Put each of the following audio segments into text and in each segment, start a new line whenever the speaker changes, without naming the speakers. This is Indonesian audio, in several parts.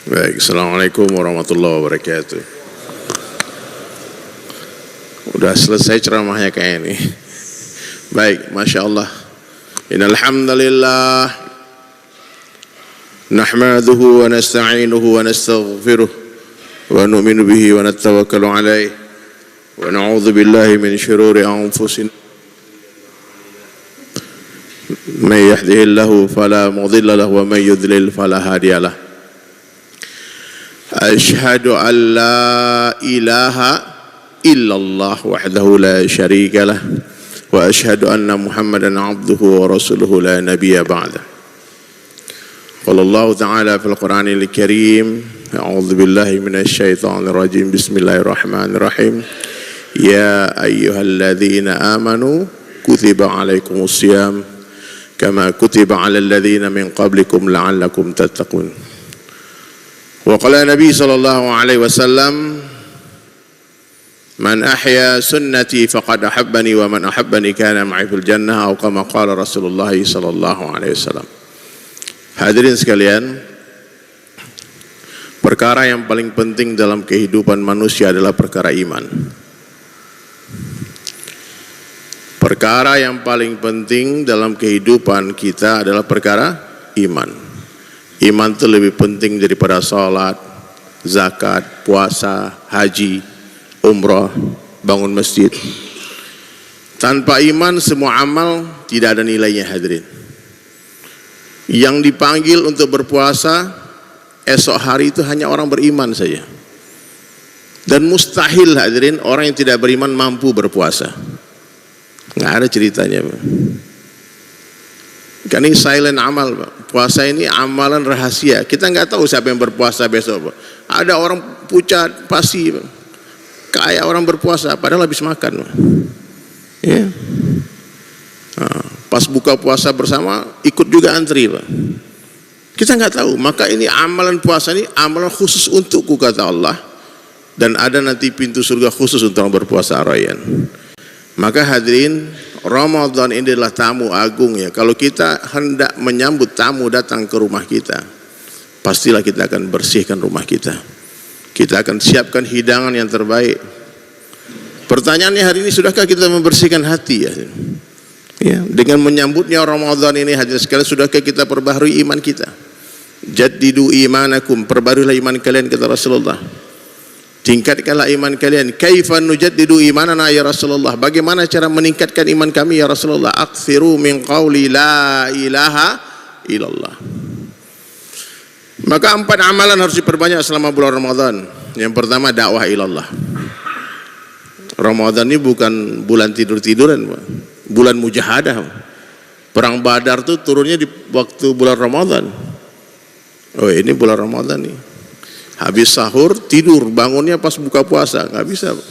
Baik, Assalamualaikum warahmatullahi wabarakatuh. Udah selesai ceramahnya kayak ini. Baik, Masya Allah. Innal hamdalillah nahmaduhu wa nasta'inuhu wa nastaghfiruh wa nu'minu bihi wa natawakkalu alaihi wa na'udzu billahi min syururi anfusina may yahdihillahu fala mudilla lahu wa may yudlil fala hadiya lahu. Asyhadu an la ilaha illallah wahdahu la syarika lah wa asyhadu anna Muhammadan abduhu wa rasuluhu la nabiyya ba'dah. Qala Allah ta'ala fil Qur'anil Karim, a'udzu billahi minasy syaithanir rajim. Bismillahirrahmanirrahim. Ya ayyuhalladzina amanu kutiba 'alaikumus syiyam kama kutiba 'alal ladzina min qablikum la'allakum tattaqun. Wa qala Nabi sallallahu alaihi wasallam, man ahya sunnati faqad ahabbani wa man ahabbani kana ma'i fil jannah, atau kama qala Rasulullah sallallahu alaihi wasallam. Hadirin sekalian, perkara yang paling penting dalam kehidupan manusia adalah perkara iman. Perkara yang paling penting dalam kehidupan kita adalah perkara iman. Iman itu lebih penting daripada salat, zakat, puasa, haji, umrah, bangun masjid. Tanpa iman semua amal tidak ada nilainya, hadirin. Yang dipanggil untuk berpuasa esok hari itu hanya orang beriman saja. Dan mustahil, hadirin, orang yang tidak beriman mampu berpuasa. Nggak ada ceritanya, Pak. Kan ini silent amal, Pak. Puasa ini amalan rahasia. Kita nggak tahu siapa yang berpuasa besok, Pak. Ada orang pucat pasti, Pak. Kayak orang berpuasa padahal habis makan, Pak. Ya. Nah, pas buka puasa bersama ikut juga antri, Pak. Kita nggak tahu. Maka ini amalan puasa ini amalan khusus untukku, kata Allah. Dan ada nanti pintu surga khusus untuk orang berpuasa Rayyan. Maka hadirin, Ramadan ini adalah tamu agung ya. Kalau kita hendak menyambut tamu datang ke rumah kita, pastilah kita akan bersihkan rumah kita. Kita akan siapkan hidangan yang terbaik. Pertanyaannya hari ini, sudahkah kita membersihkan hati ya? Ya, dengan menyambutnya Ramadan ini, hadirin sekalian, sudahkah kita perbaharui iman kita? Jaddidu imanakum, perbaharuilah iman kalian, kata Rasulullah. Tingkatkanlah iman kalian. Kaifa nujaddidu imanana ya Rasulullah? Bagaimana cara meningkatkan iman kami ya Rasulullah? Aktsiru min qauli la ilaha illallah. Maka 4 amalan harus diperbanyak selama bulan Ramadan. Yang pertama, dakwah ilallah. Ramadan ini bukan bulan tidur-tiduran, bulan mujahadah. Perang Badar tuh turunnya di waktu bulan Ramadan. Oh, ini bulan Ramadan nih. Habis sahur tidur, bangunnya pas buka puasa, nggak bisa, Pak.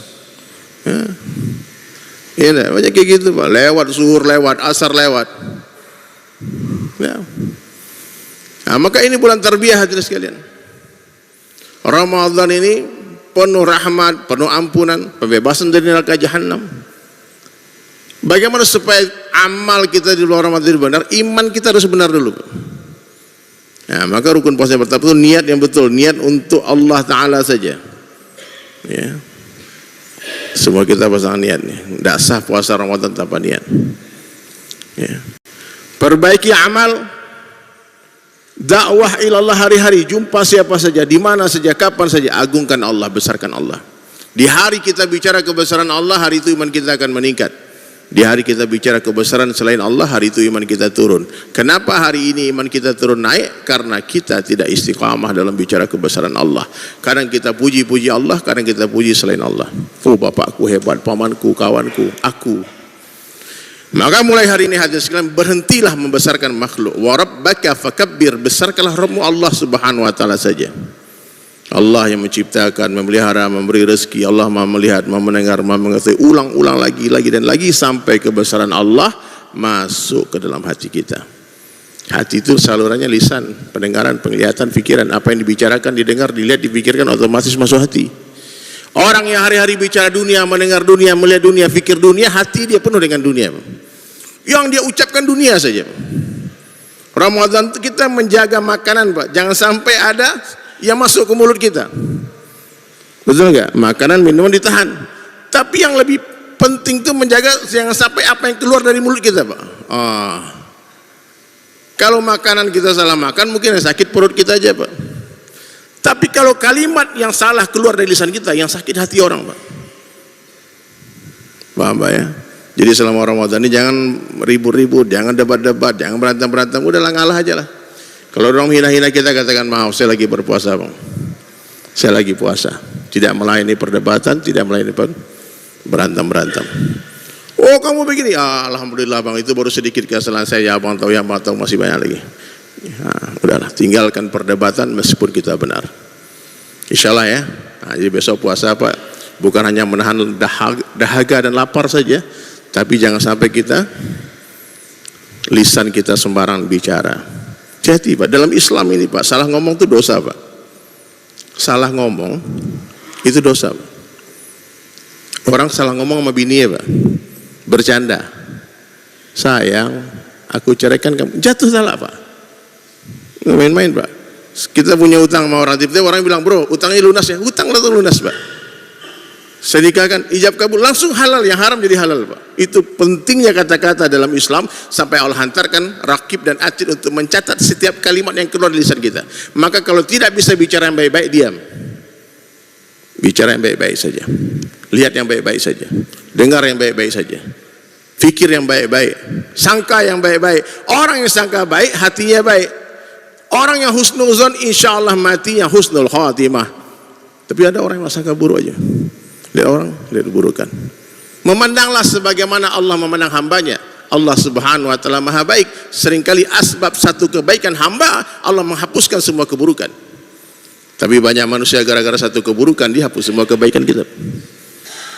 Ya, banyak kayak gitu, Pak. Lewat zuhur, lewat asar, lewat. Ya. Nah, maka ini bulan tarbiyah, hadirin sekalian. Ramadan ini penuh rahmat, penuh ampunan, pembebasan dari neraka jahanam. Bagaimana supaya amal kita di bulan Ramadan benar? Iman kita harus benar dulu, Pak. Ya, maka rukun puasa yang pertama itu niat yang betul, niat untuk Allah Ta'ala saja. Ya. Semua kita pasang niat nih. Tidak sah puasa Ramadan tanpa niat. Ya. Perbaiki amal, dakwah ilallah hari-hari, jumpa siapa saja, di mana saja, kapan saja, agungkan Allah, besarkan Allah. Di hari kita bicara kebesaran Allah, hari itu iman kita akan meningkat. Di hari kita bicara kebesaran selain Allah, hari itu iman kita turun. Kenapa hari ini iman kita turun naik? Karena kita tidak istiqamah dalam bicara kebesaran Allah. Kadang kita puji-puji Allah, kadang kita puji selain Allah. Oh, bapakku hebat, pamanku, kawanku, aku. Maka mulai hari ini, hadirin sekalian, berhentilah membesarkan makhluk. Wa rabbaka fakabbir, besarkanlah Rabbmu Allah Subhanahu wa taala saja. Allah yang menciptakan, memelihara, memberi rezeki. Allah Maha melihat, Maha mendengar, Maha mengetahui. Ulang-ulang lagi dan lagi sampai kebesaran Allah masuk ke dalam hati kita. Hati itu salurannya lisan, pendengaran, penglihatan, pikiran. Apa yang dibicarakan, didengar, dilihat, dipikirkan, otomatis masuk hati. Orang yang hari-hari bicara dunia, mendengar dunia, melihat dunia, fikir dunia, hati dia penuh dengan dunia. Yang dia ucapkan dunia saja. Ramadan itu kita menjaga makanan, Pak. Jangan sampai ada yang masuk ke mulut kita. Betul nggak? Makanan, minuman ditahan. Tapi yang lebih penting itu menjaga jangan sampai apa yang keluar dari mulut kita, Pak. Kalau makanan kita salah makan, mungkin yang sakit perut kita aja, Pak. Tapi kalau kalimat yang salah keluar dari lisan kita, yang sakit hati orang, Pak. Paham, Pak ya? Jadi selama Ramadan ini jangan ribut-ribut, jangan debat-debat, jangan berantem-berantem, udahlah ngalah aja lah. Kalau orang hina-hina kita, katakan maaf, saya lagi berpuasa, Bang. Saya lagi puasa. Tidak melayani perdebatan, tidak melayani berantem-berantem. Oh, kamu begini, alhamdulillah Bang, itu baru sedikit kesalahan saya, ya Abang tahu, ya Abang tahu, masih banyak lagi. Udahlah, tinggalkan perdebatan meskipun kita benar. Insyaallah ya. Jadi besok puasa Pak, bukan hanya menahan dahaga dan lapar saja, tapi jangan sampai kita lisan kita sembarang bicara. Jadi Pak, dalam Islam ini Pak, salah ngomong itu dosa Pak. Salah ngomong itu dosa Pak. Orang salah ngomong sama bininya Pak, bercanda, sayang aku ceraikan kamu, jatuh salah Pak. Nggak main-main Pak. Kita punya utang sama orang, tiba-tiba orang bilang, bro utangnya lunas ya, utang langsung lunas Pak. Saya nikahkan, ijab kabul, langsung halal, yang haram jadi halal Pak. Itu pentingnya kata-kata dalam Islam, sampai Allah hantarkan rakib dan atid untuk mencatat setiap kalimat yang keluar dari lisan kita. Maka kalau tidak bisa bicara yang baik-baik, diam. Bicara yang baik-baik saja, lihat yang baik-baik saja, dengar yang baik-baik saja, fikir yang baik-baik, sangka yang baik-baik. Orang yang sangka baik, hatinya baik. Orang yang husnuzon, insya Allah matinya husnul khatimah. Tapi ada orang yang sangka buruk aja. Lihat orang, lihat keburukan. Memandanglah sebagaimana Allah memandang hambanya. Allah subhanahu wa ta'ala maha baik. Seringkali asbab satu kebaikan hamba, Allah menghapuskan semua keburukan. Tapi banyak manusia gara-gara satu keburukan dihapus semua kebaikan kita.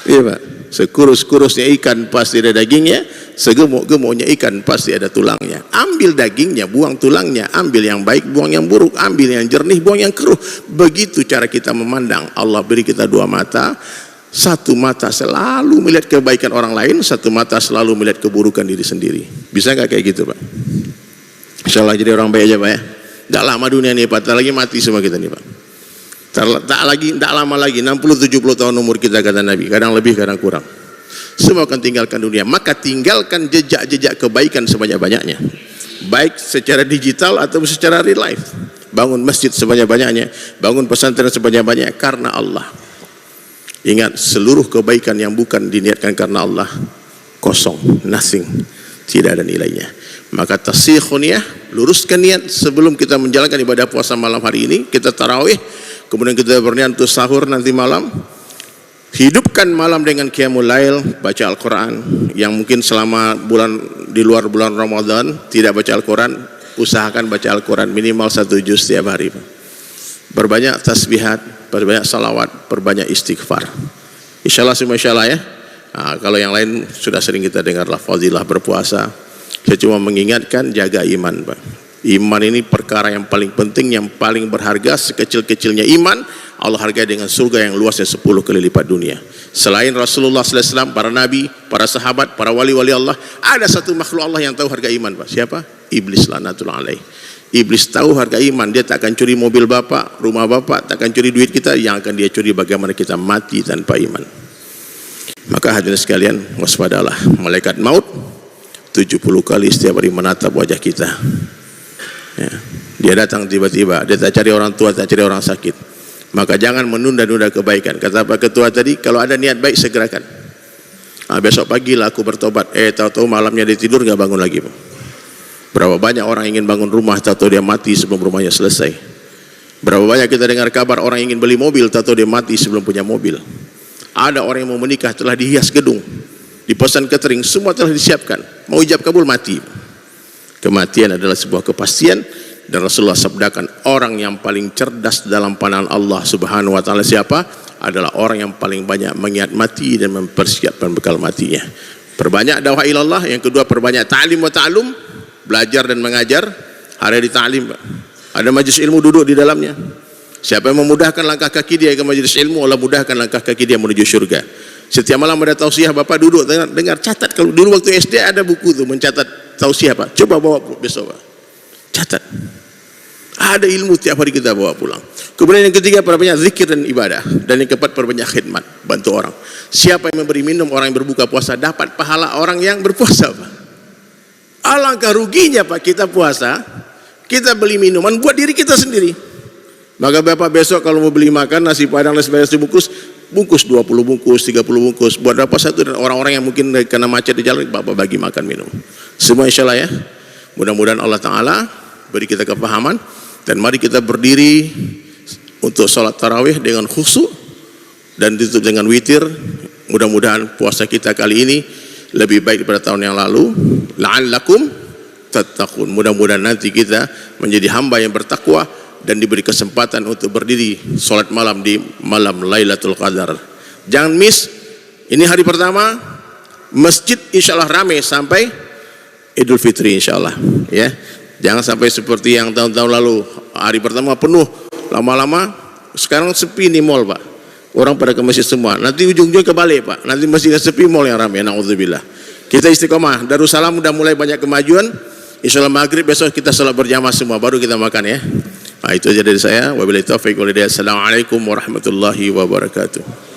Iya Pak. Sekurus-kurusnya ikan pasti ada dagingnya, segemuk-gemuknya ikan pasti ada tulangnya. Ambil dagingnya, buang tulangnya. Ambil yang baik, buang yang buruk. Ambil yang jernih, buang yang keruh. Begitu cara kita memandang. Allah beri kita dua mata. Satu mata selalu melihat kebaikan orang lain, satu mata selalu melihat keburukan diri sendiri. Bisa nggak kayak gitu Pak? Insyaallah jadi orang baik aja Pak ya. Tidak lama dunia nih Pak, tak lagi mati semua kita nih Pak. Tak lama lagi 60-70 tahun umur kita kata Nabi, kadang lebih kadang kurang. Semua akan tinggalkan dunia. Maka tinggalkan jejak-jejak kebaikan sebanyak-banyaknya, baik secara digital atau secara real life. Bangun masjid sebanyak-banyaknya, bangun pesantren sebanyak-banyaknya karena Allah. Ingat, seluruh kebaikan yang bukan diniatkan karena Allah kosong, nothing, tidak ada nilainya. Maka tasihun ya, luruskan niat sebelum kita menjalankan ibadah puasa malam hari ini. Kita tarawih, kemudian kita berniat untuk sahur nanti malam. Hidupkan malam dengan qiyamul lail, baca Al-Quran. Yang mungkin selama di luar bulan Ramadan tidak baca Al-Quran, usahakan baca Al-Quran minimal 1 juz setiap hari. Berbanyak tasbihat, berbanyak salawat, berbanyak istighfar. Insyaallah semua insyaallah ya. Kalau yang lain sudah sering kita dengarlah fadilah berpuasa. Saya cuma mengingatkan, jaga iman Pak. Iman ini perkara yang paling penting, yang paling berharga. Sekecil-kecilnya iman, Allah hargai dengan surga yang luasnya 10 kali lipat dunia. Selain Rasulullah SAW, para nabi, para sahabat, para wali-wali Allah, ada satu makhluk Allah yang tahu harga iman Pak. Siapa? Iblis laknatullah alaih. Iblis tahu harga iman. Dia tak akan curi mobil bapak, rumah bapak, tak akan curi duit kita. Yang akan dia curi bagaimana kita mati tanpa iman. Maka hadirin sekalian, waspadalah. Malaikat maut 70 kali setiap hari menatap wajah kita ya. Dia datang tiba-tiba. Dia tak cari orang tua, tak cari orang sakit. Maka jangan menunda-nunda kebaikan. Kata Pak Ketua tadi, kalau ada niat baik segerakan. Besok pagi lah aku bertobat. Tahu-tahu malamnya dia tidur gak bangun lagi Pak. Berapa banyak orang ingin bangun rumah, tahu-tahu dia mati sebelum rumahnya selesai. Berapa banyak kita dengar kabar orang ingin beli mobil, tahu-tahu dia mati sebelum punya mobil. Ada orang yang mau menikah, telah dihias gedung, dipesan catering, semua telah disiapkan. Mau ijab kabul, mati. Kematian adalah sebuah kepastian. Dan Rasulullah sabdakan, orang yang paling cerdas dalam pandangan Allah subhanahu wa ta'ala siapa? Adalah orang yang paling banyak mengingat mati dan mempersiapkan bekal matinya. Perbanyak dakwah ilallah. Yang kedua, perbanyak ta'lim wa ta'lum, belajar dan mengajar. Hari di ta'lim Pak, ada majlis ilmu duduk di dalamnya. Siapa yang memudahkan langkah kaki dia ke majlis ilmu, Allah mudahkan langkah kaki dia menuju surga. Setiap malam ada tausiah, Bapak duduk dengar, catat. Kalau dulu waktu SD ada buku tuh mencatat tausiah Pak, coba bawa besok Pak, catat. Ada ilmu tiap hari kita bawa pulang. Kemudian yang ketiga, perbanyak zikir dan ibadah. Dan yang keempat, perbanyak khidmat, bantu orang. Siapa yang memberi minum orang yang berbuka puasa dapat pahala orang yang berpuasa, Pak. Alangkah ruginya, Pak, kita puasa, kita beli minuman buat diri kita sendiri. Maka Bapak besok kalau mau beli makan nasi padang dan sebagainya bungkus 20 bungkus, 30 bungkus, buat Bapak satu, dan orang-orang yang mungkin kena macet di jalan Bapak bagi makan minum. Semua insyaallah ya. Mudah-mudahan Allah Ta'ala beri kita kepahaman, dan mari kita berdiri untuk sholat tarawih dengan khusyuk dan ditutup dengan witir. Mudah-mudahan puasa kita kali ini lebih baik daripada tahun yang lalu. La'allakum tattaqun. Mudah-mudahan nanti kita menjadi hamba yang bertakwa dan diberi kesempatan untuk berdiri sholat malam di malam Lailatul Qadar. Jangan miss. Ini hari pertama, masjid insyaallah ramai sampai Idul Fitri insyaallah ya. Jangan sampai seperti yang tahun-tahun lalu, hari pertama penuh, lama-lama sekarang sepi nih mall, Pak. Orang pada ke masjid semua. Nanti ujung-ujung kebalik, Pak. Nanti masjidnya sepi, mall yang ramai. Na'udzubillah. Kita istiqomah. Darussalam udah mulai banyak kemajuan. Insyaallah maghrib besok kita salat berjamaah semua, baru kita makan ya. Nah, itu aja dari saya. Wabillahi taufiq wal hidayah. Assalamualaikum warahmatullahi wabarakatuh.